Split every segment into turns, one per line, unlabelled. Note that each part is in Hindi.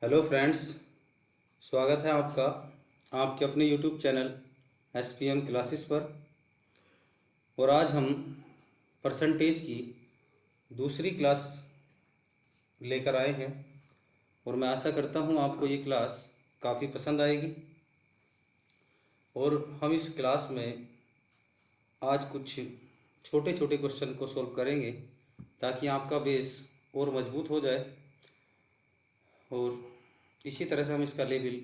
हेलो फ्रेंड्स, स्वागत है आपका आपके अपने यूट्यूब चैनल SPM क्लासेस पर। और आज हम परसेंटेज की दूसरी क्लास लेकर आए हैं और मैं आशा करता हूँ आपको ये क्लास काफ़ी पसंद आएगी। और हम इस क्लास में आज कुछ छोटे छोटे क्वेश्चन को सॉल्व करेंगे ताकि आपका बेस और मजबूत हो जाए। और इसी तरह से हम इसका लेवल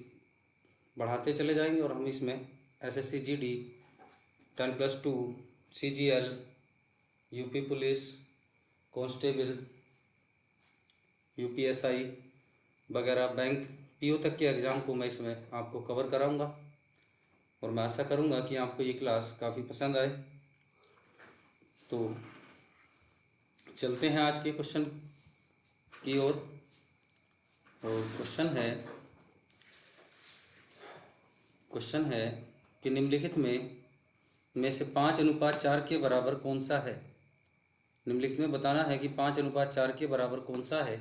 बढ़ाते चले जाएंगे और हम इसमें SSC GD 10+2 CGL UP police constable UPSI वगैरह बैंक PO तक के एग्ज़ाम को मैं इसमें आपको कवर कराऊंगा और मैं आशा करूंगा कि आपको ये क्लास काफ़ी पसंद आए। तो चलते हैं आज के क्वेश्चन की ओर। और क्वेश्चन है कि निम्नलिखित में से 5:4 के बराबर कौन सा है। निम्नलिखित में बताना है कि 5:4 के बराबर कौन सा है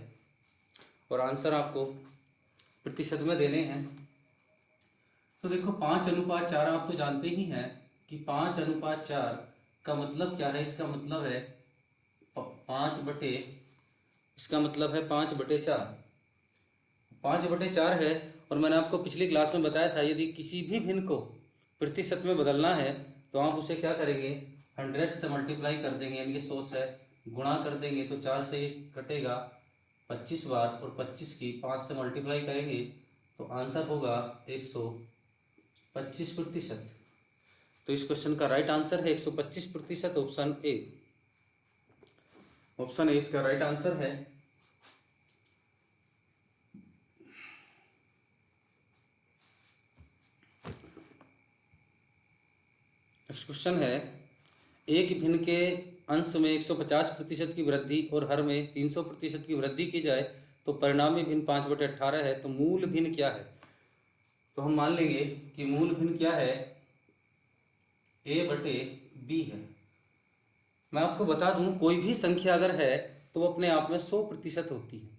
और आंसर आपको प्रतिशत में देने हैं। तो देखो 5:4 आप तो जानते ही हैं कि 5:4 का मतलब क्या है। इसका मतलब है 5/4। 5/4 है। और मैंने आपको पिछली क्लास में बताया था यदि किसी भी भिन्न को प्रतिशत में बदलना है तो आप उसे क्या करेंगे, 100 से मल्टीप्लाई कर देंगे, यानी कि 100 से गुणा कर देंगे तो 4 से कटेगा 25 बार और 25 की 5 से मल्टीप्लाई करेंगे तो आंसर होगा 125%। तो इस क्वेश्चन का राइट आंसर है 125%। ऑप्शन ए इसका राइट आंसर है। नेक्स्ट क्वेश्चन है, एक भिन्न के अंश में 150% की वृद्धि और हर में 300% की वृद्धि की जाए तो परिणामी भिन्न 5/18 है। तो मूल भिन्न क्या है। तो हम मान लेंगे कि मूल भिन्न क्या है, A/B है। मैं आपको बता दूं कोई भी संख्या अगर है तो वो अपने आप में 100% होती है,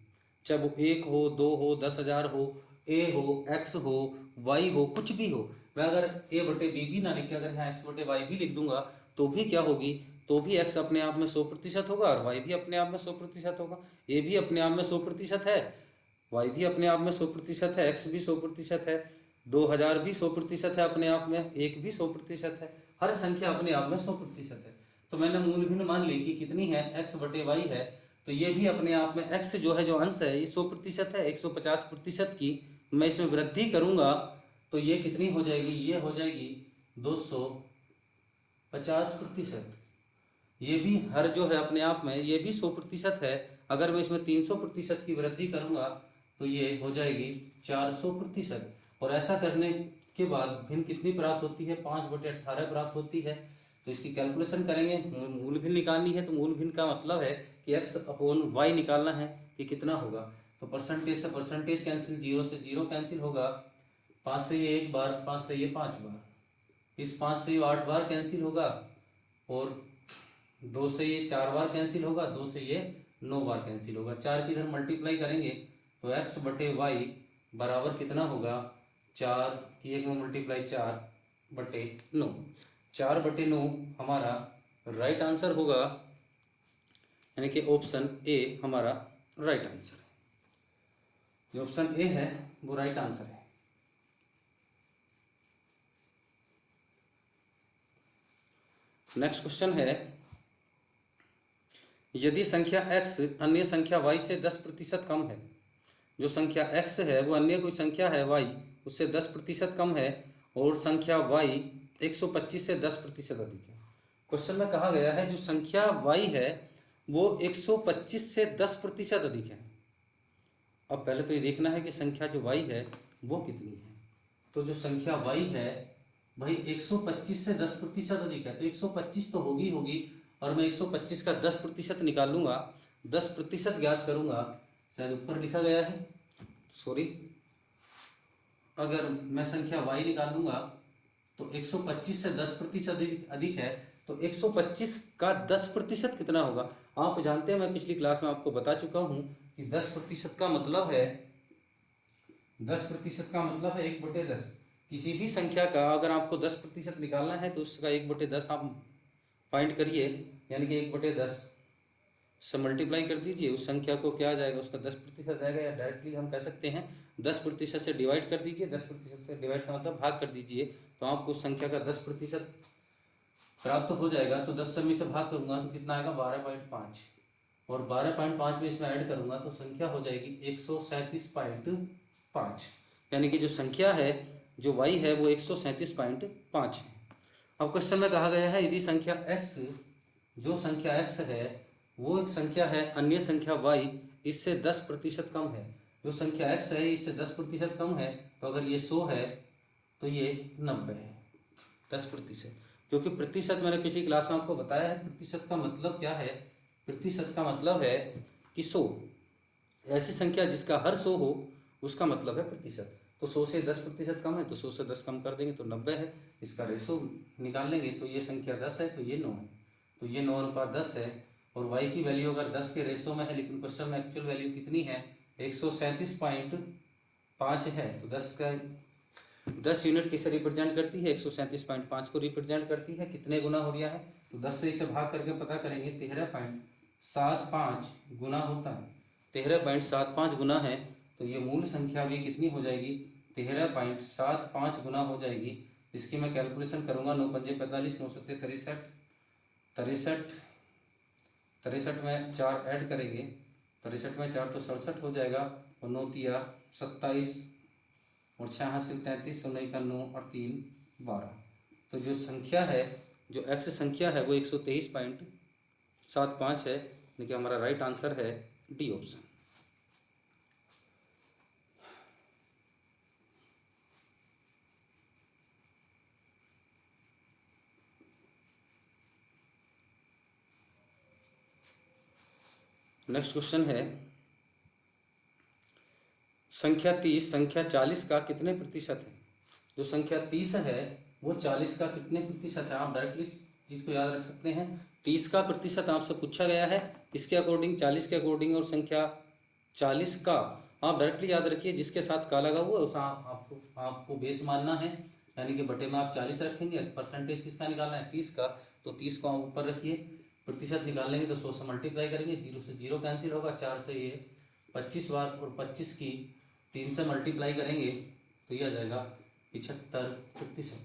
चाहे वो 1 हो, 2 हो, 10,000 हो, A हो, X हो, Y हो, कुछ भी हो। मैं अगर A/B भी ना लिख के अगर यहाँ X/Y भी लिख दूंगा तो भी क्या होगी, तो भी X अपने आप में 100% होगा और Y भी अपने आप में 100% होगा। A भी अपने आप में 100% है, Y भी अपने आप में 100% है, X भी 100% है, 2000 भी 100% है अपने आप में, 1 भी 100% है। हर संख्या अपने आप में 100% है। तो मैंने मूल भिन्न मान ली कि कितनी है, X/Y है। तो ये भी अपने आप में X जो है, जो अंश है, ये 100% है। 150% की मैं इसमें वृद्धि करूंगा तो ये कितनी हो जाएगी, ये हो जाएगी 250%। ये भी हर जो है अपने आप में ये भी 100% है। अगर मैं इसमें 300% की वृद्धि करूंगा तो ये हो जाएगी 400%। और ऐसा करने के बाद भिन्न कितनी प्राप्त होती है, 5/18 प्राप्त होती है। तो इसकी कैलकुलेशन करेंगे, मूल भिन्न निकालनी है। तो मूल भिन्न का मतलब है कि X/Y निकालना है कि कितना होगा। तो परसेंटेज से परसेंटेज कैंसिल, 0 से 0 कैंसिल होगा, 5 से ये 1 बार, 5 से ये 5 बार, इस 5 से ये 8 बार कैंसिल होगा और 2 से ये 4 बार कैंसिल होगा, 2 से ये 9 बार कैंसिल होगा। 4 की इधर मल्टीप्लाई करेंगे तो X/Y बराबर कितना होगा, 4 की 1 में मल्टीप्लाई 4/9। 4/9 हमारा राइट आंसर होगा, यानी कि ऑप्शन ए हमारा राइट आंसर है। जो ऑप्शन ए है वो राइट आंसर है। नेक्स्ट क्वेश्चन है, यदि संख्या x अन्य संख्या y से 10% कम है। जो संख्या x है वो अन्य कोई संख्या है y उससे 10% कम है और संख्या y 125 से 10% अधिक है। क्वेश्चन में कहा गया है जो संख्या y है वो 125 से 10% अधिक है। अब पहले तो ये देखना है कि संख्या जो y है वो कितनी है। तो जो संख्या y है भाई 125 से 10% अधिक है, तो 125 तो होगी और मैं 125 का 10% निकाल लूँगा, 10% ज्ञात करूँगा। शायद ऊपर लिखा गया है, सॉरी। अगर मैं संख्या y निकाल लूँगा तो 125 से 10% अधिक है, तो 125 का 10% कितना होगा। आप जानते हैं, मैं पिछली क्लास में आपको बता चुका हूँ कि 10% का मतलब है 10% का मतलब है 1/10। किसी भी संख्या का अगर आपको 10% निकालना है तो उसका 1/10 आप फाइंड करिए, यानी कि 1/10 से मल्टीप्लाई कर दीजिए। उस संख्या को क्या आ जाएगा, उसका 10% आएगा, या डायरेक्टली हम कह सकते हैं 10% से डिवाइड कर दीजिए। 10% से डिवाइड का मतलब भाग कर दीजिए, तो आपको उस संख्या का 10% प्राप्त हो जाएगा। तो 10 से मैं इसे भाग करूंगा तो कितना आएगा, 12.5, और 12.5 में इसमें ऐड करूंगा तो संख्या हो जाएगी 137.5, यानी कि जो संख्या है, जो y है वो 137.5 है। अब क्वेश्चन में कहा गया है यदि संख्या x, जो संख्या x है वो एक संख्या है, अन्य संख्या y इससे 10% कम है। जो संख्या x है इससे 10% कम है, तो अगर ये 100 है तो ये 90 है। 10%, क्योंकि प्रतिशत मैंने पिछली क्लास में आपको बताया है, प्रतिशत का मतलब क्या है। प्रतिशत का मतलब है कि 100, ऐसी संख्या जिसका हर 100 हो उसका मतलब है प्रतिशत। तो 100 से 10% कम है, तो 100 से 10 कम कर देंगे तो 90 है। इसका रेशो निकाल लेंगे तो ये संख्या 10 है, तो ये 9 है, तो ये 9:10 है। और y की वैल्यू अगर 10 के रेशो में है, लेकिन क्वेश्चन में एक्चुअल वैल्यू कितनी है, 137.5 है, तो 10 यूनिट किसे रिप्रेजेंट करती है, 137.5 को रिप्रेजेंट करती है। कितने गुना हो गया है, तो 10 से इसे भाग करके पता करेंगे, 13.75 गुना होता है। 13.75 गुना है, तो ये मूल संख्या भी कितनी हो जाएगी, 13.75 गुना हो जाएगी। इसकी मैं कैलकुलेशन करूंगा, 9 पंजे 45, 9 सत्ते 63, 63 में 4 ऐड करेंगे, 63 में 4 तो 67 हो जाएगा, और 9 तिया 27, और 6 हासिल 33, 9 का 9 और 3 12। तो जो संख्या है, जो x संख्या है वो 123.75 है, यानी कि हमारा राइट आंसर है डी ऑप्शन। नेक्स्ट क्वेश्चन है, संख्या 30 संख्या 40 का कितने प्रतिशत है। जो संख्या 30 है वो 40 का कितने प्रतिशत है। आप डायरेक्टली इस चीज़ को याद रख सकते हैं, 30 का प्रतिशत आपसे पूछा गया है, किसके अकॉर्डिंग, 40 के अकॉर्डिंग, और संख्या 40 का आप डायरेक्टली याद रखिए, जिसके साथ का लगा हुआ है उस आपको बेस मानना है, यानी कि बटे में आप 40 रखेंगे। परसेंटेज किसका निकालना है, 30 का, तो 30 को आप ऊपर रखिए। प्रतिशत निकालेंगे तो 100 से मल्टीप्लाई करेंगे, 0 से 0 कैंसिल होगा, 4 से ये 25 बार, और 25 की 3 से मल्टीप्लाई करेंगे तो ये आ जाएगा 75%।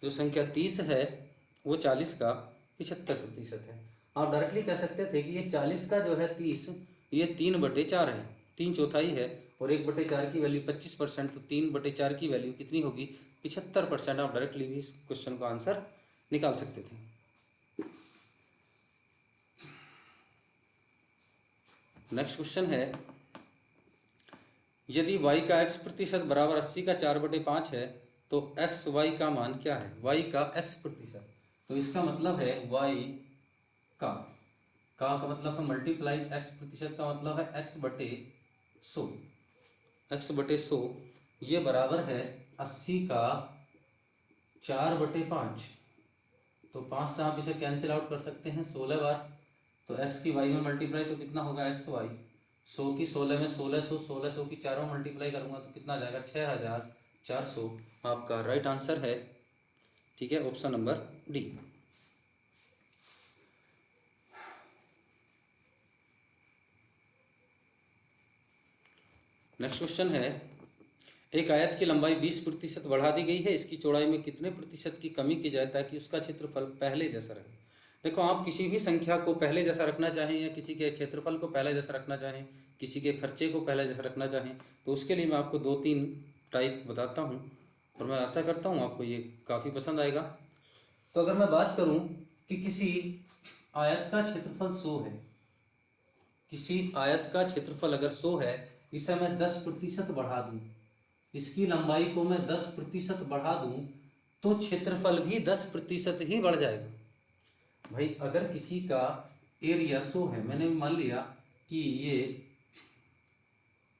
जो संख्या 30 है वो 40 का 75% है। आप डायरेक्टली कह सकते थे कि ये 40 का जो है 30, ये 3/4 है, 3/4 है, और 1/4 की वैल्यू 25%, तो 3/4 की वैल्यू कितनी होगी, 75%। आप डायरेक्टली भी इस क्वेश्चन का आंसर निकाल सकते थे। नेक्स्ट क्वेश्चन है, यदि y का x% बराबर 80 का 4/5 है तो x y का मान क्या है। y का x%, तो इसका मतलब है y का मतलब है मल्टीप्लाई x% का मतलब है x/100, x/100 ये बराबर है 80 का 4/5। तो 5 से आप इसे कैंसिल आउट कर सकते हैं 16 बार, तो x की y में मल्टीप्लाई तो कितना होगा xy, 100 की 16 में 1600, 1600 की 4 में मल्टीप्लाई करूंगा तो कितना आ जाएगा 6400। आपका राइट आंसर है, ठीक है, option number D. Next question है, एक आयत की लंबाई 20% बढ़ा दी गई है, इसकी चौड़ाई में कितने प्रतिशत की कमी की जाए ताकि उसका क्षेत्रफल पहले जैसा रहे। देखो, आप किसी भी संख्या को पहले जैसा रखना चाहें, या किसी के क्षेत्रफल को पहले जैसा रखना चाहें, किसी के खर्चे को पहले जैसा रखना चाहें, तो उसके लिए मैं आपको 2-3 टाइप बताता हूँ, और मैं आशा करता हूँ आपको ये काफ़ी पसंद आएगा। तो अगर मैं बात करूँ कि किसी आयत का क्षेत्रफल 100 है, किसी आयत का क्षेत्रफल अगर 100 है, इसे मैं 10% बढ़ा दूँ, इसकी लंबाई को मैं 10% बढ़ा दूं तो क्षेत्रफल भी 10% ही बढ़ जाएगा। भाई, अगर किसी का एरिया 100 है, मैंने मान लिया कि ये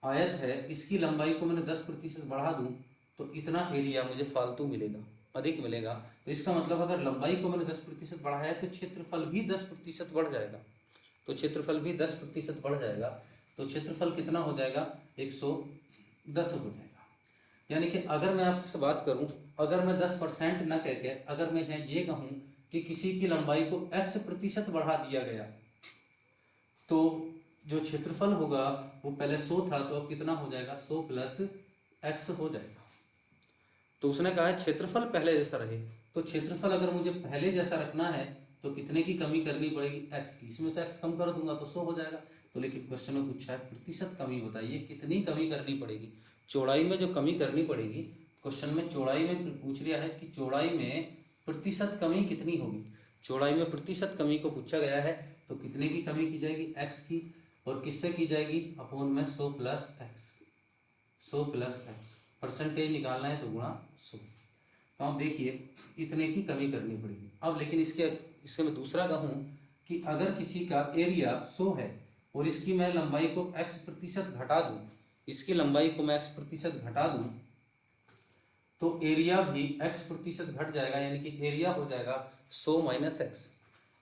आयत है, इसकी लंबाई को मैंने 10% बढ़ा दूं तो इतना एरिया मुझे फालतू मिलेगा, अधिक मिलेगा। तो इसका मतलब अगर लंबाई को मैंने 10% बढ़ाया है तो क्षेत्रफल भी 10% बढ़ जाएगा, तो क्षेत्रफल भी 10% बढ़ जाएगा, तो क्षेत्रफल कितना हो जाएगा, 110 हो जाएगा। यानी कि अगर मैं आपसे बात करूं, अगर मैं 10% न कह के अगर मैं ये कहूं कि किसी की लंबाई को x% बढ़ा दिया गया, तो जो क्षेत्रफल होगा वो पहले 100 था, तो अब कितना हो जाएगा, 100 प्लस x हो जाएगा। तो उसने कहा है क्षेत्रफल पहले जैसा रहे, तो क्षेत्रफल अगर मुझे पहले जैसा रखना है तो कितने की कमी करनी पड़ेगी, x की। इसमें से x कम कर दूंगा तो 100 हो जाएगा। तो लेकिन क्वेश्चन में पूछा है प्रतिशत कमी, बताइए कितनी कमी करनी पड़ेगी। चौड़ाई में जो कमी करनी पड़ेगी, क्वेश्चन में चौड़ाई में पूछ लिया है कि चौड़ाई में प्रतिशत कमी कितनी होगी। चौड़ाई में प्रतिशत कमी को पूछा गया है, तो कितने की कमी की जाएगी, x की। और किससे की जाएगी, अपॉन में 100 plus x, 100 plus x. Percentage निकालना है तो गुणा 100। तो आप देखिए इतने की कमी करनी पड़ेगी। अब लेकिन इससे मैं दूसरा कहूँ कि अगर किसी का एरिया 100 है और इसकी मैं लंबाई को x% घटा दूँ, इसकी लंबाई को मैं x% घटा दूँ, तो एरिया भी x% घट जाएगा, यानी कि एरिया हो जाएगा 100 माइनस एक्स।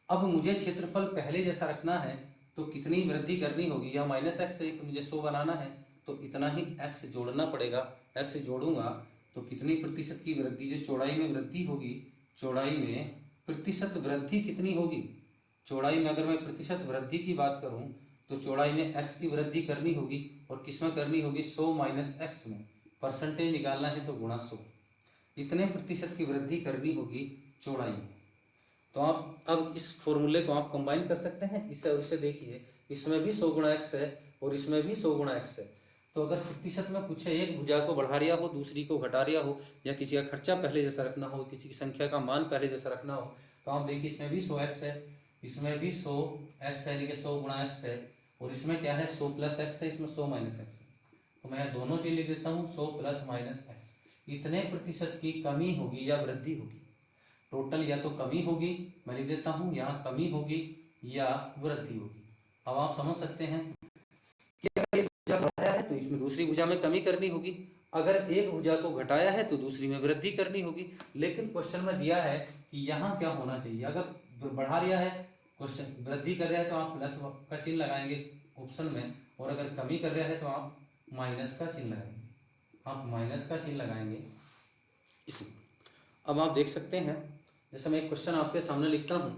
अब मुझे क्षेत्रफल पहले जैसा रखना है तो कितनी वृद्धि करनी होगी, या माइनस एक्स से मुझे 100 बनाना है तो इतना ही x जोड़ना पड़ेगा। x जोड़ूंगा तो कितनी प्रतिशत की वृद्धि, जो चौड़ाई में वृद्धि होगी, चौड़ाई में प्रतिशत वृद्धि कितनी होगी। चौड़ाई में अगर मैं प्रतिशत वृद्धि की बात करूं तो चौड़ाई में x की वृद्धि करनी होगी, और किस में करनी होगी, 100 माइनस एक्स में। परसेंटेज निकालना है तो गुणा 100। इतने प्रतिशत की वृद्धि करनी होगी चौड़ाई में। तो आप अब इस फॉर्मूले को आप कंबाइन कर सकते हैं, इससे और इससे। देखिए इसमें भी 100 गुणा एक्स है और इसमें भी 100 गुणा एक्स है। तो अगर प्रतिशत में पूछे एक भुजा को बढ़ा रिया हो, दूसरी को घटा रिया हो, या किसी का खर्चा पहले जैसा रखना हो, किसी की संख्या का मान पहले जैसा रखना हो, तो आप देखिए इसमें भी 100 एक्स है, इसमें भी 100 एक्स है, यानी कि 100 गुणा एक्स है, और इसमें क्या है 100 प्लस एक्स है, इसमें 100 माइनस एक्स है। तो मैं दोनों चीज लिख देता हूँ, 100 प्लस माइनस एक्स। इतने प्रतिशत की कमी होगी या वृद्धि होगी। टोटल या तो कमी होगी, मैं लिख देता हूँ यहाँ कमी होगी, या वृद्धि होगी। अब आप समझ सकते हैं कि अगर एक भुजा बढ़ाया है तो इसमें दूसरी भुजा में कमी करनी होगी, अगर एक भुजा को घटाया है तो दूसरी में वृद्धि करनी होगी। लेकिन क्वेश्चन में दिया है कि यहाँ क्या होना चाहिए, अगर बढ़ा रिया है, क्वेश्चन वृद्धि कर रहा है तो आप प्लस का चिन्ह लगाएंगे ऑप्शन में, और अगर कमी कर रहा है तो आप माइनस का चिन्ह लगाएंगे, आप माइनस का चिन्ह लगाएंगे इसमें। अब आप देख सकते हैं, जैसे मैं एक क्वेश्चन आपके सामने लिखता हूं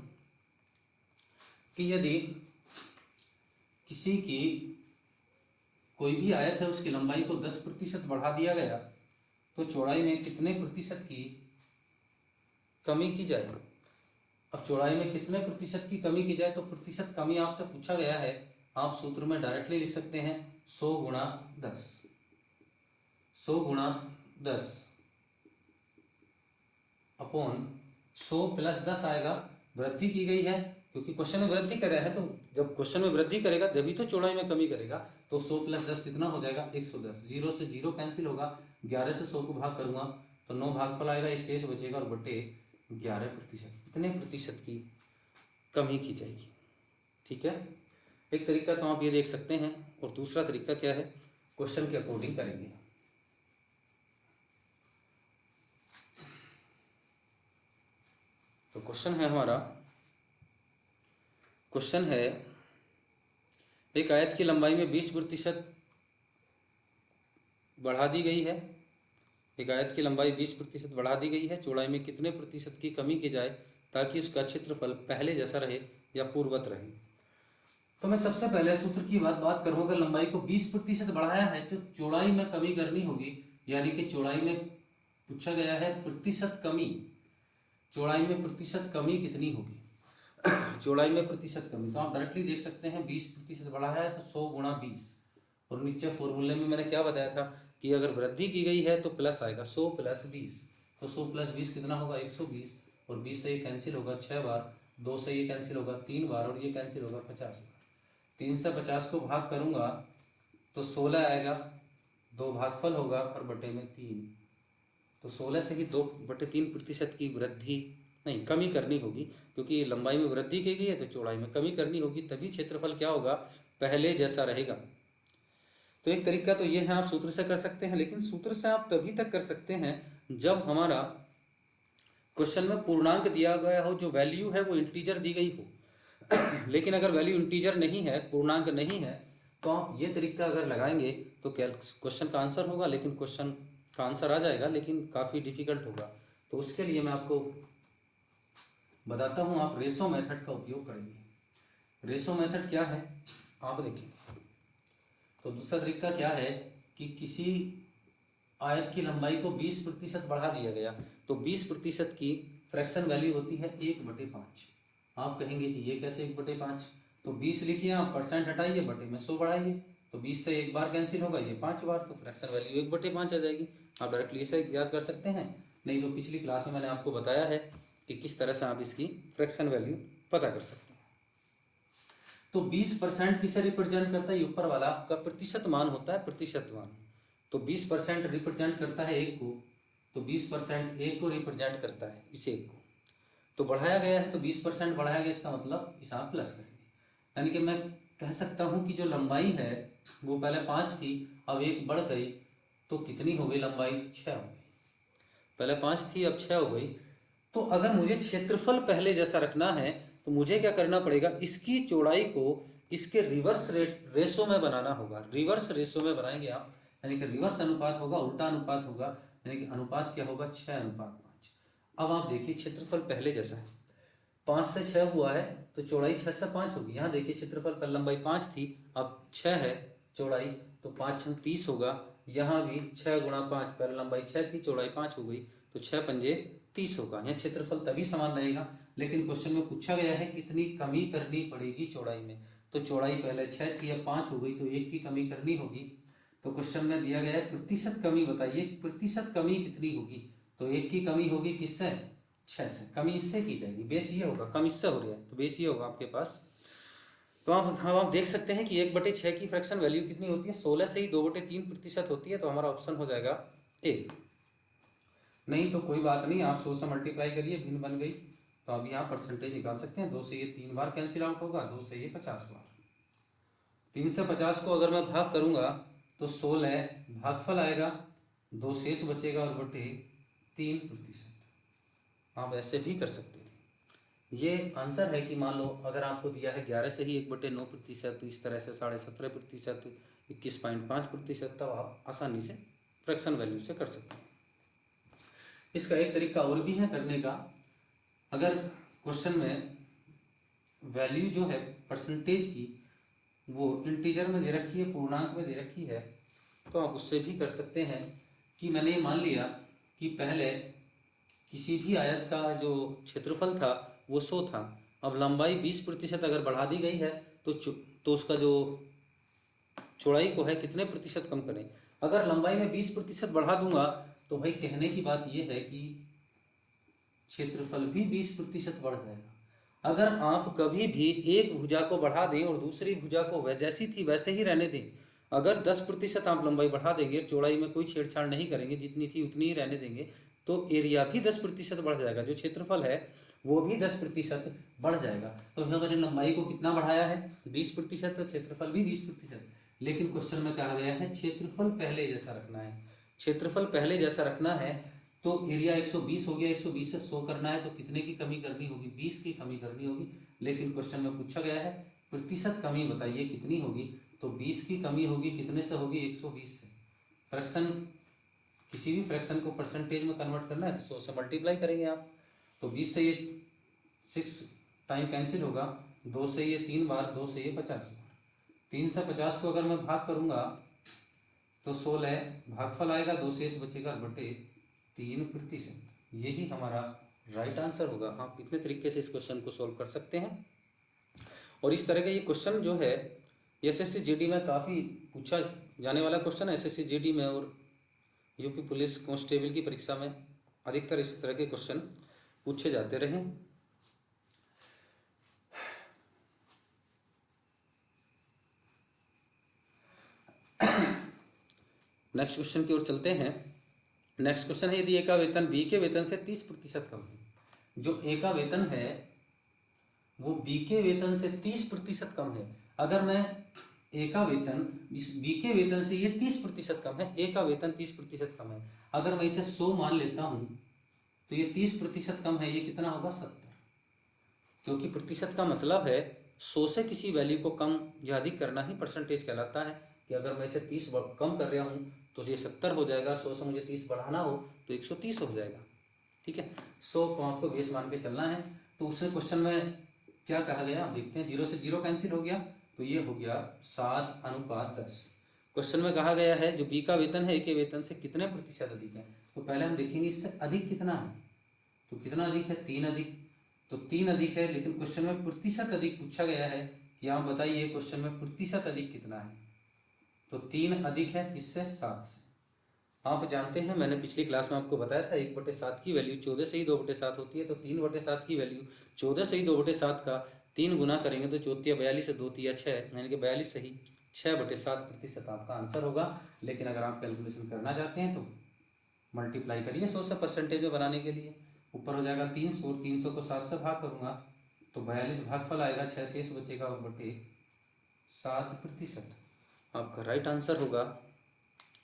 कि यदि किसी की कोई भी आयत है, उसकी लंबाई को 10% बढ़ा दिया गया, तो चौड़ाई में कितने प्रतिशत की कमी की जाए। अब चौड़ाई में कितने प्रतिशत की कमी की जाए, तो प्रतिशत कमी आपसे पूछा गया है, आप सूत्र में डायरेक्टली लिख सकते हैं 100 गुणा 10, 100 गुणा 10 अपॉन 100 प्लस 10 आएगा। वृद्धि की गई है क्योंकि क्वेश्चन में वृद्धि कर रहा है, तो जब क्वेश्चन में वृद्धि करेगा तभी तो चौड़ाई में कमी करेगा। तो 100 प्लस 10 कितना हो जाएगा, 110। 0 से 0 कैंसिल होगा, 11 से 100 को भाग करूंगा तो 9 भागफल आएगा, एक शेष बचेगा और बटे 11%। कितने प्रतिशत की कमी की जाएगी। ठीक है, एक तरीका तो आप ये देख सकते हैं, और दूसरा तरीका क्या है, क्वेश्चन के अकॉर्डिंग करेंगे। तो क्वेश्चन है हमारा, क्वेश्चन है एक आयत की लंबाई में 20% बढ़ा दी गई है, एक आयत की लंबाई 20% बढ़ा दी गई है, चौड़ाई में कितने प्रतिशत की कमी की जाए ताकि उसका क्षेत्रफल पहले जैसा रहे या पूर्ववत रहे। तो मैं सबसे पहले सूत्र की बात करूं, अगर लंबाई को 20% बढ़ाया है तो चौड़ाई में कमी करनी होगी, यानी कि चौड़ाई में पूछा गया है प्रतिशत कमी, चौड़ाई में प्रतिशत कमी कितनी होगी। चौड़ाई में प्रतिशत कमी तो आप डायरेक्टली देख सकते हैं, 20% बढ़ाया है तो 100 गुणा 20, और नीचे फॉर्मूले में मैंने क्या बताया था कि अगर वृद्धि की गई है तो प्लस आएगा, 100 प्लस 20, तो 100 प्लस 20 कितना होगा, 120, और 20 से ये कैंसिल होगा 6 बार, 2 से ये कैंसिल होगा 3 बार, और ये कैंसिल होगा 50 बार। 3 से 50 को भाग करूंगा तो 16 आएगा, 2 भागफल होगा और बटे में 3, तो 16 से ही 2/3% की वृद्धि नहीं कमी करनी होगी, क्योंकि लंबाई में वृद्धि की गई है तो चौड़ाई में कमी करनी होगी, तभी क्षेत्रफल क्या होगा, पहले जैसा रहेगा। तो एक तरीका तो ये है, आप सूत्र से कर सकते हैं, लेकिन सूत्र से आप तभी तक कर सकते हैं जब हमारा क्वेश्चन में पूर्णांक दिया गया हो, जो वैल्यू है वो इंटीजर दी गई हो। लेकिन अगर वैल्यू इंटीजर नहीं है, पूर्णांक नहीं है, तो आप ये तरीका अगर लगाएंगे तो क्या क्वेश्चन का आंसर होगा, लेकिन क्वेश्चन का आंसर आ जाएगा, लेकिन काफ़ी डिफिकल्ट होगा। तो उसके लिए मैं आपको बताता हूँ, आप रेशो मेथड का उपयोग करेंगे। रेशो मेथड क्या है आप देखिए। तो दूसरा तरीका क्या है कि किसी आयत की लंबाई को 20% बढ़ा दिया गया, तो 20% की फ्रैक्शन वैल्यू होती है 1/5। आप कहेंगे कि ये कैसे 1/5, तो 20 लिखिए आप, परसेंट हटाइए, बटे में 100 बढ़ाइए, तो 20 से एक बार कैंसिल होगा, ये 5 बार, तो फ्रैक्शन वैल्यू 1/5 आ जाएगी। आप डायरेक्टली इसे याद कर सकते हैं, नहीं तो पिछली क्लास में मैंने आपको बताया है कि किस तरह से आप इसकी फ्रैक्शन वैल्यू पता कर सकते हैं। तो 20% किसे रिप्रेजेंट करता है, ऊपर वाला का प्रतिशत मान होता है, प्रतिशत मान। तो 20% रिप्रेजेंट करता है एक को, तो 20% एक को रिप्रेजेंट करता है, इस एक को। तो बढ़ाया गया है तो 20% बढ़ाया गया, इसका मतलब इसे आप प्लस करेंगे। यानी कि मैं कह सकता हूँ कि जो लंबाई है वो पहले 5 थी, अब एक बढ़ गई, तो कितनी हो गई लंबाई, 6 हो गई। पहले 5 थी अब 6 हो गई। तो अगर मुझे क्षेत्रफल पहले जैसा रखना है तो मुझे क्या करना पड़ेगा, इसकी चौड़ाई को इसके रिवर्स रेशो में बनाना होगा। रिवर्स रेशो में बनाएंगे आप, यानी कि रिवर्स अनुपात होगा, उल्टा अनुपात होगा, यानी कि अनुपात क्या होगा, 6:5। अब आप देखिए क्षेत्रफल पहले जैसा है, 5 से 6 हुआ है तो चौड़ाई 6 से 5 होगी। यहाँ देखिए क्षेत्रफल पर लंबाई 5 थी, अब 6 है चौड़ाई, तो 5 6 30 होगा। यहाँ भी 6 × 5, पहले लंबाई 6 थी, चौड़ाई 5 हो गई, तो 6 पंजे 30 होगा। यहाँ क्षेत्रफल तभी समान रहेगा, लेकिन क्वेश्चन में पूछा गया है कितनी कमी करनी पड़ेगी चौड़ाई में। तो चौड़ाई पहले 6 थी, अब 5 हो गई, तो 1 की कमी करनी होगी। तो क्वेश्चन में दिया गया है प्रतिशत कमी बताइए, प्रतिशत कमी कितनी होगी, तो 1 की कमी होगी किससे, 6 से। कमी इससे की जाएगी, बेस ये होगा, कम इससे हो रहा है तो बेस ये होगा आपके पास। तो आप देख सकते हैं कि 1/6 की फ्रैक्शन वैल्यू कितनी होती है, 16 से ही 2/3% होती है, तो हमारा ऑप्शन हो जाएगा ए। नहीं तो कोई बात नहीं, आप 100 से मल्टीप्लाई करिए, भिन्न बन गई, तो अब यहाँ परसेंटेज निकाल सकते हैं। 2 से ये 3 बार कैंसिल आउट होगा, 2 से ये 50 बार। 3 से 50 को अगर मैं भाग करूँगा तो 16 भागफल आएगा, 2 शेष बचेगा और बटे 3%। आप ऐसे भी कर सकते थे। ये आंसर है कि मान लो अगर आपको दिया है 11 से ही 1/9%, तो इस तरह से 17.5%, 21.5%, तब आप आसानी से फ्रैक्शन वैल्यू से कर सकते हैं। इसका एक तरीका और भी है करने का, अगर क्वेश्चन में वैल्यू जो है परसेंटेज की वो इंटीजर में दे रखी है, पूर्णांक में दे रखी है, तो आप उससे भी कर सकते हैं कि मैंने ये मान लिया कि पहले किसी भी आयत का जो क्षेत्रफल था वो 100 था, अब लंबाई 20% अगर बढ़ा दी गई है तो उसका जो चौड़ाई को है कितने प्रतिशत कम करें। अगर लंबाई में 20% बढ़ा दूंगा तो भाई कहने की बात यह है कि क्षेत्रफल भी 20% बढ़ जाएगा। अगर आप कभी भी एक भुजा को बढ़ा दें और दूसरी भुजा को जैसी थी वैसे ही रहने दें, अगर 10% आप लंबाई बढ़ा देंगे, चौड़ाई में कोई छेड़छाड़ नहीं करेंगे, जितनी थी उतनी ही रहने देंगे, तो एरिया भी 10% बढ़ जाएगा, जो क्षेत्रफल है वो भी 10% बढ़ जाएगा। तो यहाँ मैंने लंबाई को कितना बढ़ाया है, 20%, तो क्षेत्रफल भी 20%। लेकिन क्वेश्चन में कहा गया है क्षेत्रफल पहले जैसा रखना है। क्षेत्रफल पहले जैसा रखना है तो एरिया 120 हो गया, 120 से 100 करना है तो कितने की कमी करनी होगी, 20 की कमी करनी होगी। लेकिन क्वेश्चन में पूछा गया है प्रतिशत कमी बताइए कितनी होगी, तो 20 की कमी होगी, कितने से होगी, 120 से। फ्रैक्शन, किसी भी फ्रैक्शन को परसेंटेज में कन्वर्ट करना है तो 100 से मल्टीप्लाई करेंगे आप, तो 20 से ये 6 टाइम कैंसिल होगा, 2 से ये 3 बार, 2 से ये 50 बार। 3 से 50 को अगर मैं भाग करूँगा तो 16 भागफल आएगा, 2 शेष बचेगा बटे 3%। यही हमारा राइट आंसर होगा। आप इतने तरीके से इस क्वेश्चन को सॉल्व कर सकते हैं। और इस तरह का ये क्वेश्चन जो है एसएससी जीडी में काफ़ी पूछा जाने वाला क्वेश्चन है। एसएससी जीडी में और यूपी पुलिस कांस्टेबल की परीक्षा में अधिकतर इस तरह के क्वेश्चन पूछे जाते रहे। नेक्स्ट क्वेश्चन की ओर चलते हैं। नेक्स्ट क्वेश्चन है, यदि ए का वेतन बी के वेतन से 30% कम है। जो ए का वेतन है वो बी के वेतन से 30% कम है। अगर मैं ए का वेतन बी के वेतन से ये 30% कम है, ए का वेतन 30% कम है, अगर मैं इसे 100 मान लेता हूं तो ये 30% कम है, ये कितना होगा, 70। क्योंकि प्रतिशत का मतलब है 100 से किसी वैल्यू को कम या अधिक करना ही परसेंटेज कहलाता है। कि अगर मैं इसे 30 कम कर रहा हूँ तो ये 70 हो जाएगा, 100 से मुझे 30 बढ़ाना हो तो 130 हो जाएगा। ठीक है, 100 को आपको बेस मान के चलना है। तो उसने क्वेश्चन में क्या कहा गया, देखते हैं। 0 से 0 कैंसिल हो गया, तो ये हो गया 7:10। क्वेश्चन में कहा गया है जो बी का वेतन है ए के वेतन से कितने प्रतिशत अधिक है। तो पहले हम देखेंगे इससे अधिक कितना है। तो कितना अधिक है, 3 अधिक। तो 3 अधिक है, लेकिन क्वेश्चन में प्रतिशत अधिक पूछा गया है कि आप बताइए क्वेश्चन में प्रतिशत अधिक कितना है। तो 3 अधिक है इससे, 7 से। आप जानते हैं मैंने पिछली क्लास में आपको बताया था 1/7 की वैल्यू 14 से ही 2/7 होती है। तो 3/7 की वैल्यू 14 से ही 2/7 का 3 गुना करेंगे तो 4 42 से 2 6, यानी कि 42 सही 6/7% आपका आंसर होगा। लेकिन अगर आप कैलकुलेशन करना चाहते हैं तो मल्टीप्लाई करिए 100 से परसेंटेज में बनाने के लिए। ऊपर हो जाएगा 300, 300 को 7 से भाग करूँगा तो 42 भागफल आएगा, 6 शेष बचेगा और बटे 7%। आपका राइट आंसर होगा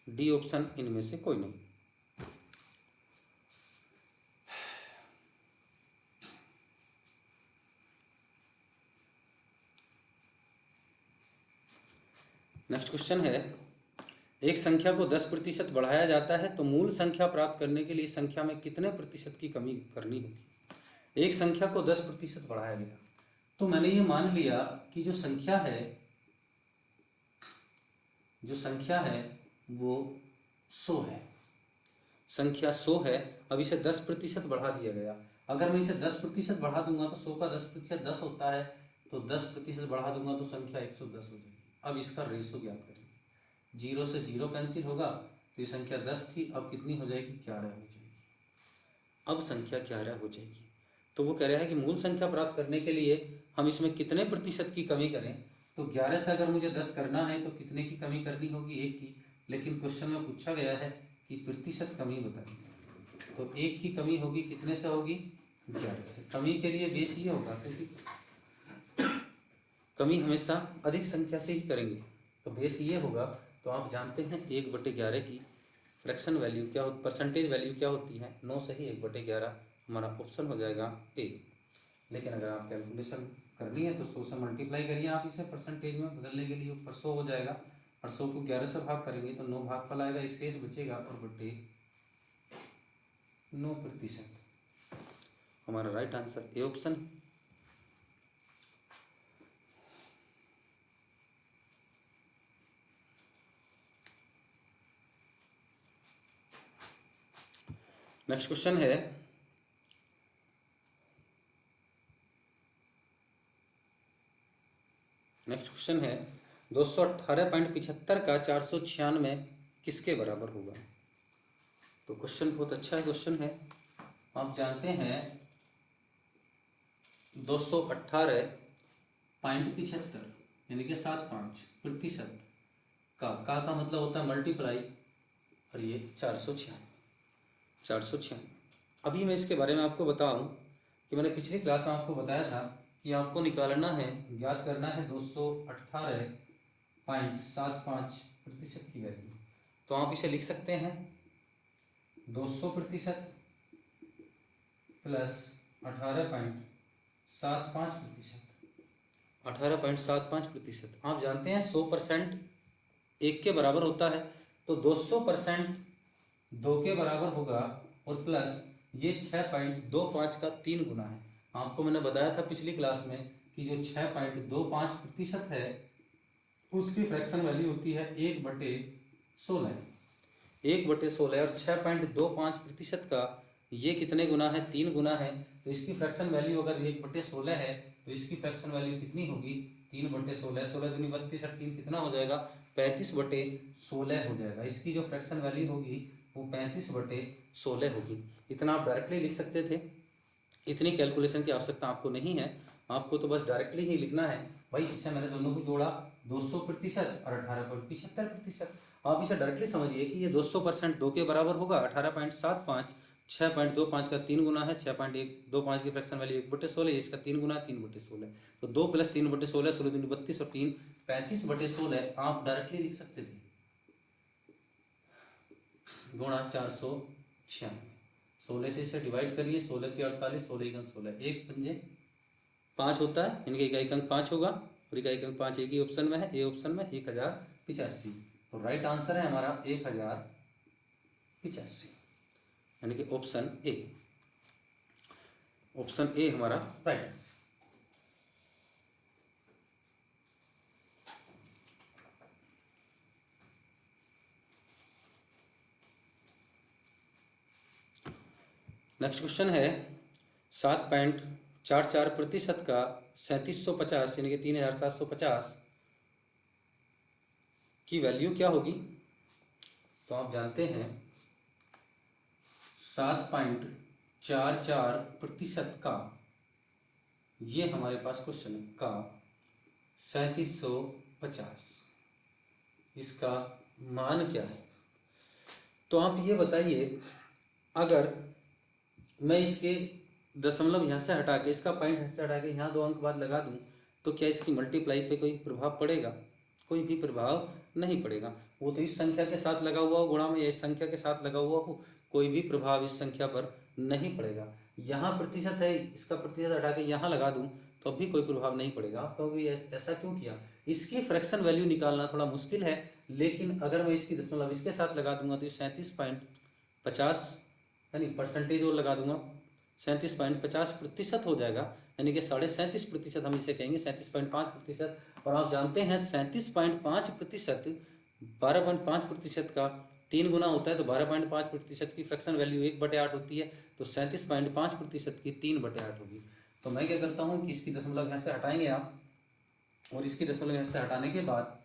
डी ऑप्शन, इनमें से कोई नहीं। नेक्स्ट क्वेश्चन है, एक संख्या को 10% बढ़ाया जाता है तो मूल संख्या प्राप्त करने के लिए संख्या में कितने प्रतिशत की कमी करनी होगी। एक संख्या को 10% बढ़ाया गया, तो मैंने ये मान लिया कि जो संख्या है वो 100 है, संख्या 100 है। अब इसे 10% बढ़ा दिया गया। अगर मैं इसे 10% बढ़ा दूंगा तो 100 का 10% 10 होता है, तो 10% बढ़ा दूंगा तो संख्या 110 हो जाएगी। अब इसका रेशो ज्ञात करेंगे। 0 से 0 कैंसिल होगा तो ये संख्या 10 थी, अब कितनी हो जाएगी, 11 हो जाएगी। अब संख्या 11 हो जाएगी। तो वो कह रहा है कि मूल संख्या प्राप्त करने के लिए हम इसमें कितने प्रतिशत की कमी करें। तो 11 से अगर मुझे 10 करना है तो कितने की कमी करनी होगी, 1 की। लेकिन क्वेश्चन में पूछा गया है कि प्रतिशत कमी बताइए, तो 1 की कमी होगी, कितने से होगी, 11 से। कमी के लिए बेस ये होगा, क्योंकि कमी हमेशा अधिक संख्या से ही करेंगे, तो बेस ये होगा। तो आप जानते हैं 1/11 की फ्रैक्शन वैल्यू क्या हो, परसेंटेज वैल्यू क्या होती है, 9 से ही 1/11 हमारा ऑप्शन हो जाएगा ए। लेकिन अगर आप कैलकुलेशन करनी है तो 100 से मल्टीप्लाई करिए आप इसे परसेंटेज में बदलने के लिए, ऊपर 100 हो जाएगा और 100 को 11 से भाग करेंगे तो 9 भागफल आएगा, एक शेष बचेगा और बटे 9%। हमारा right answer A option. Next question है, नेक्स्ट क्वेश्चन है 218.75 का 496 किसके बराबर होगा। तो क्वेश्चन बहुत अच्छा क्वेश्चन है। आप जानते हैं 218.75 यानी कि 75% का मतलब होता है मल्टीप्लाई, और ये 496। अभी मैं इसके बारे में आपको बताऊं कि मैंने पिछली क्लास में आपको बताया था कि आपको निकालना है, ज्ञात करना है 218.75% की वैल्यू। तो आप इसे लिख सकते हैं 200% प्लस 18.75%। 18.75%। आप जानते हैं 100% 1 के बराबर होता है, तो 200% 2 के बराबर होगा और प्लस ये 6.25 का 3 गुना है। आपको मैंने बताया था पिछली क्लास में कि जो 6.25% है उसकी फ्रैक्शन वैल्यू होती है 1/16। 1/16 और 6.25% का ये कितने गुना है, 3 गुना है। तो इसकी फ्रैक्शन वैल्यू अगर 1/16 है तो इसकी फ्रैक्शन वैल्यू कितनी होगी, 3/16। 16 दूनी 32 और 3 कितना हो जाएगा, 35/16 हो जाएगा। इसकी जो फ्रैक्शन वैल्यू होगी वो 35/16 होगी। इतना आप डायरेक्टली लिख सकते थे, इतनी कैलकुलेशन की आवश्यकता आपको नहीं है। आपको तो बस डायरेक्टली ही लिखना है भाई। इससे मैंने दोनों को जोड़ा 200% और 18.75%। आप इसे डायरेक्टली समझिए कि ये 200% 2 के बराबर होगा, 18.75 6.25 का 3 गुना है, 6.125 की फ्रैक्शन वैल्यू 1/16, इसका 3 गुना है 3/16। तो 2 + 3/16 16 दूनी 32 और 3 35/16 आप डायरेक्टली लिख सकते थे, गुणा 496। 16 से इसे डिवाइड करिए, 16 के 48, 16 × 16, 1 पंजे 5 होता है, इनके इकाई अंक 5 होगा और इकाई अंक 5 एक ही ऑप्शन में है, ए ऑप्शन में 1000 85। तो राइट आंसर है हमारा 1085, यानी कि ऑप्शन ए। ऑप्शन ए हमारा राइट आंसर। नेक्स्ट क्वेश्चन है 7.44% का 3750 यानी कि 3750 की वैल्यू क्या होगी? तो आप जानते हैं 7.44% का, ये हमारे पास क्वेश्चन है का 3750, इसका मान क्या है? तो आप ये बताइए, अगर मैं इसके दशमलव यहाँ से हटा के, इसका पॉइंट यहाँ से हटा के यहाँ 2 अंक बाद लगा दूँ तो क्या इसकी मल्टीप्लाई पे कोई प्रभाव पड़ेगा? कोई भी प्रभाव नहीं पड़ेगा। वो तो इस संख्या के साथ लगा हुआ हो गुणा में, या इस संख्या के साथ लगा हुआ हो, कोई भी प्रभाव इस संख्या पर नहीं पड़ेगा। यहाँ प्रतिशत है, इसका प्रतिशत हटा के यहाँ लगा दूँ तो भी कोई प्रभाव नहीं पड़ेगा। आप कहोगे ऐसा क्यों किया? इसकी फ्रैक्शन वैल्यू निकालना थोड़ा मुश्किल है, लेकिन अगर मैं इसकी दशमलव इसके साथ लगा दूंगा तो 37.50 यानी परसेंटेज और लगा दूंगा 37.50% हो जाएगा, यानी कि 37.5% हम इसे कहेंगे, 37.5%। और आप जानते हैं 37.5% 12.5% का 3 गुना होता है, तो 12.5% की फ्रैक्शन वैल्यू 1/8 होती है, तो 37.5% की 3/8 होगी। तो मैं क्या करता हूँ कि इसकी दशमलव यहाँ से हटाएंगे आप, और इसकी दशमलव यहाँ से हटाने के बाद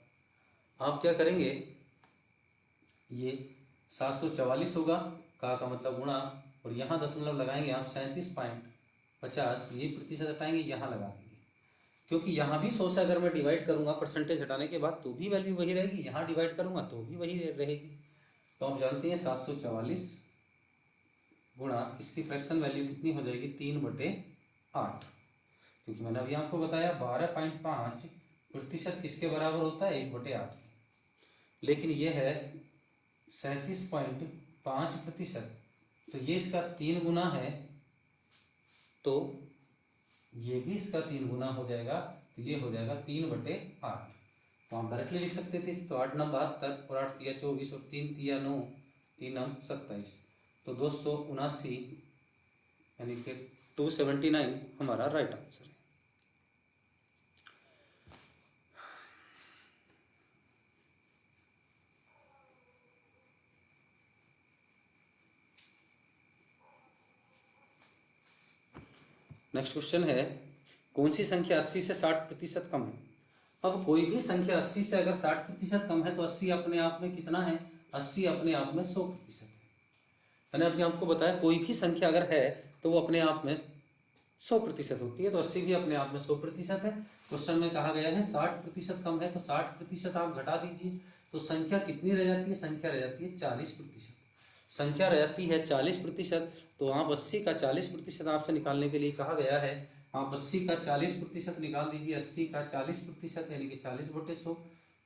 आप क्या करेंगे, ये 744 होगा, का मतलब गुणा, और यहाँ दशमलव लगाएंगे आप 37.50, ये प्रतिशत हटाएंगे, यहाँ लगा देंगे, क्योंकि यहाँ भी 100 से अगर मैं डिवाइड करूँगा परसेंटेज हटाने के बाद तो भी वैल्यू वही रहेगी, यहाँ डिवाइड करूँगा तो भी वही रहेगी। तो आप जानते हैं 744 गुणा इसकी फ्रैक्शन वैल्यू कितनी हो जाएगी, 3/8, क्योंकि मैंने अभी आपको बताया 12.5% किसके बराबर होता है, 1/8, लेकिन ये है 37.5%, तो ये इसका 3 गुना है, तो ये भी इसका 3 गुना हो जाएगा, तो ये हो जाएगा 3/8। तो हम डायरेक्टली लिख सकते थे, तो 8 9 72 और 8 3 24 और 3 3 9, 3 9 27, तो 279 यानी कि 279 हमारा राइट आंसर है। नेक्स्ट क्वेश्चन है कौन सी संख्या 80 से 60% कम है? अब कोई भी संख्या 80 से अगर 60% कम है तो 80 अपने आप में कितना है, 80 अपने आप में 100% है। मैंने अभी आपको बताया कोई भी संख्या अगर है तो वो अपने आप में 100% होती है, तो 80 भी अपने आप में 100% है। क्वेश्चन में कहा गया है 60% कम है, तो 60% आप घटा दीजिए, तो संख्या कितनी रह जाती है, संख्या रह जाती है 40%। संख्या रह जाती है 40%, तो आप 80 का 40% आपसे निकालने के लिए कहा गया है, आप 80 का 40% निकाल दीजिए। 80 का 40% यानी कि 40/100,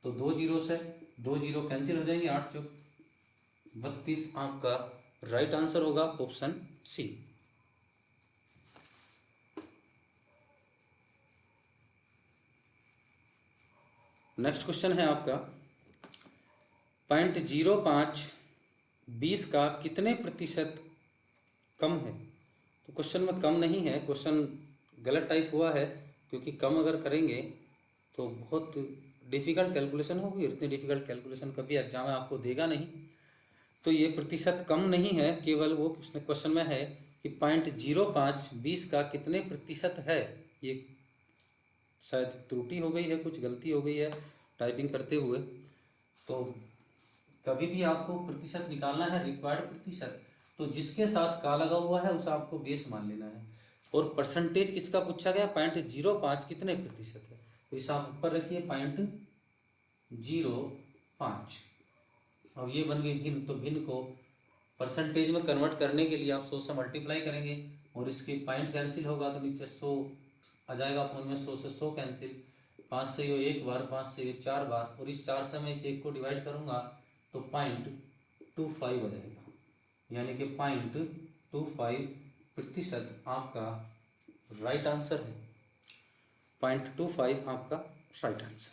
तो 2 जीरो से 2 जीरो कैंसिल हो जाएंगे, 8 चौक 32 आपका राइट आंसर होगा ऑप्शन सी। नेक्स्ट क्वेश्चन है आपका 0.05 20 का कितने प्रतिशत कम है? तो क्वेश्चन में कम नहीं है, क्वेश्चन गलत टाइप हुआ है, क्योंकि कम अगर करेंगे तो बहुत डिफ़िकल्ट कैलकुलेशन होगी, इतनी डिफ़िकल्ट कैलकुलेशन कभी एग्जाम में आपको देगा नहीं। तो ये प्रतिशत कम नहीं है, केवल वो क्वेश्चन में है कि 0.05 20 का कितने प्रतिशत है। ये शायद त्रुटि हो गई है, कुछ गलती हो गई है टाइपिंग करते हुए। तो कभी भी आपको प्रतिशत निकालना है, रिक्वायर्ड प्रतिशत, तो जिसके साथ का लगा हुआ है उसे आपको बेस मान लेना है। और परसेंटेज किसका पूछा गया, 0.05 कितने प्रतिशत है, तो इसे आप ऊपर रखिए 0.05। अब ये बन गई भिन्न, तो भिन्न को परसेंटेज में कन्वर्ट करने के लिए आप 100 से मल्टीप्लाई करेंगे, और इसके पॉइंट कैंसिल होगा तो नीचे 100 आ जाएगा, अपन में 100 से 100 कैंसिल, 5 से ये 1 बार, 5 से ये 4 बार, और इस 4 से मैं इस 1 को डिवाइड करूंगा तो 0.25 हो जाएगा, यानी कि 0.25% आपका राइट आंसर है। 0.25 आपका राइट आंसर।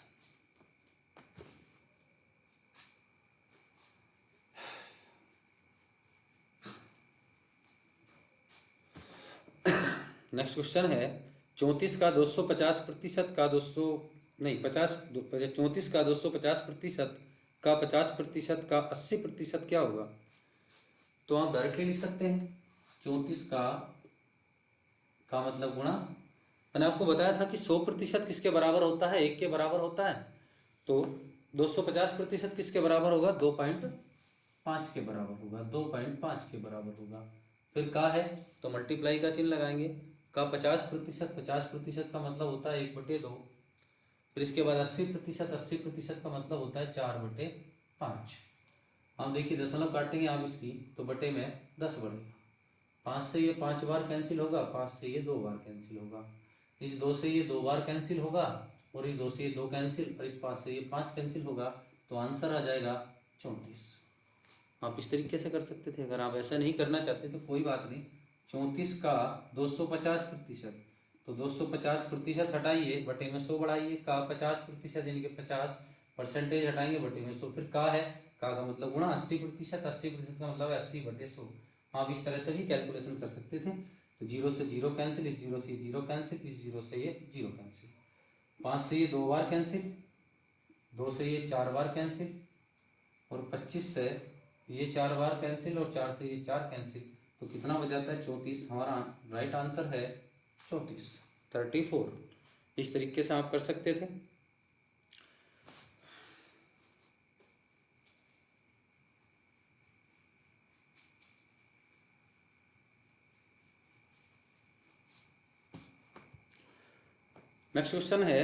नेक्स्ट क्वेश्चन है 34 का 250% का 200 नहीं 50 34 का 250% का 50% का 80% क्या होगा? तो आप डायरेक्टली लिख सकते हैं 34 का मतलब गुणा, मैंने आपको बताया था कि 100% किसके बराबर होता है? 1 के बराबर होता है। तो 250% किसके बराबर होगा? 2.5 के बराबर होगा, 2.5 के बराबर होगा। फिर का है तो मल्टीप्लाई का चिन्ह लगाएंगे। का 50%, 50% का मतलब होता है 1/2। फिर इसके बाद 80%, 80% का मतलब होता है 4/5। हम देखिए दशमलव काटेंगे आप इसकी तो बटे में 10 बढ़ेगा। 5 से ये 5 बार कैंसिल होगा, 5 से ये 2 बार कैंसिल होगा, इस 2 से ये 2 बार कैंसिल होगा, और इस 2 से ये 2 कैंसिल, और इस 5 से ये 5 कैंसिल होगा। तो आंसर आ जाएगा 34। आप इस तरीके से कर सकते थे। अगर आप ऐसा नहीं करना चाहते तो कोई बात नहीं। 34 का 250%, तो 250% हटाइए, बटे में 100 बढ़ाइए। का 50% यानी कि 50% हटाएंगे, बटे में 100। फिर का है, का मतलब गुणा 80%, 80% का मतलब है 80/100। आप इस तरह से भी कैलकुलेशन कर सकते थे। तो 0 से 0 कैंसिल, इस 0 से 0 कैंसिल, इस 0 से ये 0 कैंसिल, 5 से ये 2 बार कैंसिल, 2 से ये 4 बार कैंसिल, और 25 से ये 4 बार कैंसिल, और 4 से ये 4 कैंसिल। तो कितना बच जाता है? 34। हमारा राइट आंसर है 34, 34। इस तरीके से आप कर सकते थे। नेक्स्ट क्वेश्चन है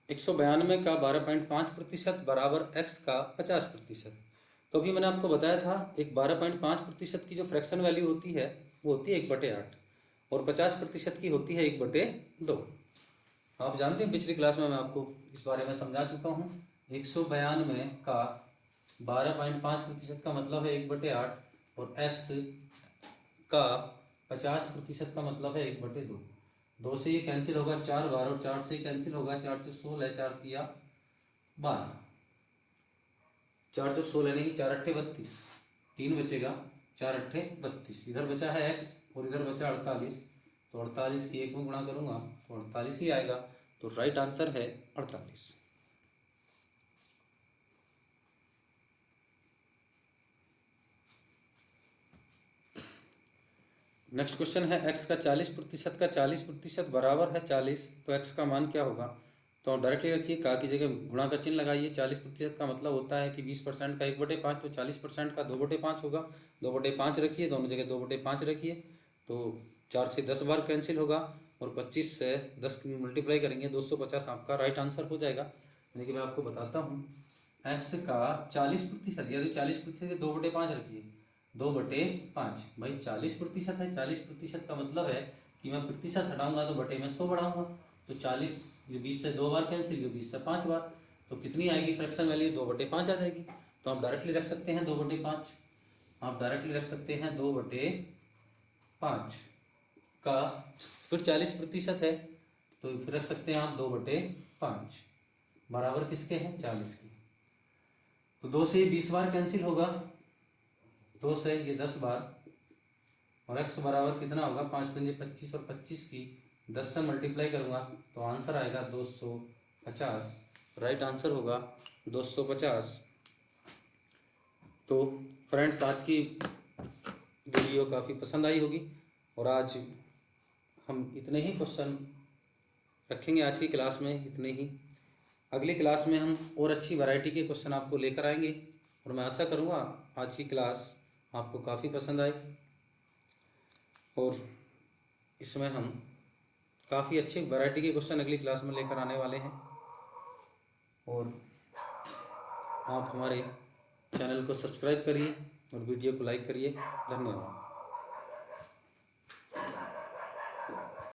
192 का 12.5% बराबर x का 50%। तो अभी मैंने आपको बताया था एक 12.5% की जो फ्रैक्शन वैल्यू होती है वो होती है 1/8, और 50% की होती है 1/2। आप जानते हैं पिछली क्लास में मैं आपको इस बारे में समझा चुका हूँ। 192 का 12.5% का मतलब है 1/8, और x का 50% का मतलब है 1/2। 2 से ये कैंसिल होगा 4 बार, और 4 से कैंसिल होगा, 4 × 16, 4 × 12, 4 × 16 यानी कि 4 × 8 = 32, 3 बचेगा, 4 × 8 = 32। इधर बचा है x और इधर बचा 48, तो 48 की 1 में गुणा करूंगा तो 48 ही आएगा। तो राइट आंसर है 48। नेक्स्ट क्वेश्चन है x का 40% का 40% बराबर है 40, तो x का मान क्या होगा? तो डायरेक्टली रखिए, का की जगह गुणा का चिन्ह लगाइए। 40% का मतलब होता है कि 20% का 1/5, तो 40% का 2/5 होगा। 2/5 रखिए, दोनों जगह 2/5 रखिए, तो 4 से 10 बार कैंसिल होगा, और 25 से 10 मल्टीप्लाई करेंगे, 250 आपका राइट आंसर हो जाएगा। यानी कि मैं आपको बताता हूँ, x का 40% या तो 40% के 2/5 रखिए, 2/5 भाई 40% है। 40% का मतलब है कि मैं प्रतिशत हटाऊंगा तो बटे में 100 बढ़ाऊंगा। तो 40, ये 20 से 2 बार कैंसिल, ये 20 से 5 बार, तो कितनी आएगी फ्रैक्शन वैल्यू? 2/5 आ जाएगी। तो आप डायरेक्टली रख सकते हैं 2/5। आप डायरेक्टली रख सकते हैं 2/5 का, फिर 40% है तो फिर रख सकते हैं आप 2/5 बराबर किसके हैं? 40 के। तो 2 से ये 20 बार कैंसिल होगा, 2 से ये 10 बार, और x बराबर कितना होगा? 5 × 5 = 25, और 25 की 10 से मल्टीप्लाई करूंगा तो आंसर आएगा 250। राइट आंसर होगा 250। तो फ्रेंड्स, आज की वीडियो काफ़ी पसंद आई होगी, और आज हम इतने ही क्वेश्चन रखेंगे। आज की क्लास में इतने ही। अगली क्लास में हम और अच्छी वैरायटी के क्वेश्चन आपको लेकर आएंगे, और मैं आशा करूँगा आज की क्लास आपको काफ़ी पसंद आए, और इसमें हम काफ़ी अच्छे वैरायटी के क्वेश्चन अगली क्लास में लेकर आने वाले हैं। और आप हमारे चैनल को सब्सक्राइब करिए और वीडियो को लाइक करिए। धन्यवाद।